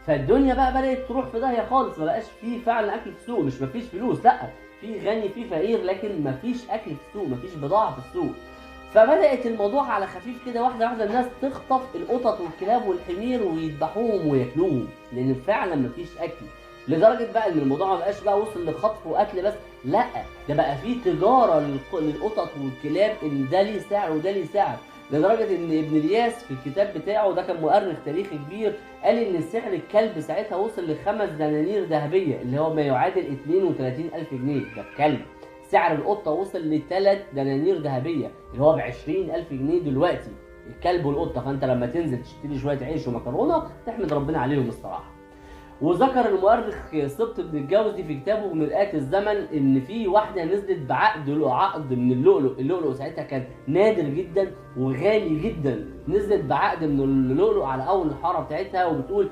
فالدنيا بقى بدات تروح في داهيه خالص، ما بقاش في فعلا اكل في السوق. مش مفيش فلوس، لا، في غني في فقير، لكن مفيش اكل في السوق، مفيش بضاعه في السوق. فبدات الموضوع على خفيف كده، واحده واحده الناس تخطف القطط والكلاب والحمير ويذبحوهم وياكلوهم، لان فعلا مفيش اكل. لدرجه بقى ان الموضوع ما بقاش بقى وصل لخطف واكل بس، لا، ده بقى في تجاره للقطط والكلاب، ان ده ليه سعر وده ليه سعر. لدرجه ان ابن الياس في الكتاب بتاعه، ده كان مؤرخ تاريخي كبير، قال ان سعر الكلب ساعتها وصل ل5 دنانير ذهبيه، اللي هو ما يعادل 32,000 جنيه، ده الكلب. سعر القطه وصل ل3 دنانير ذهبيه، اللي هو ب20,000 جنيه دلوقتي، الكلب والقطه. فانت لما تنزل تشتري شويه عيش ومكرونه تحمد ربنا عليهم الصراحه. وذكر المؤرخ سبط بن الجوزي في كتابه مرآة الزمن ان في واحده نزلت عقد من اللؤلؤ. اللؤلؤ ساعتها كان نادر جدا وغالي جدا، نزلت بعقد من اللؤلؤ على اول الحاره بتاعتها، وبتقول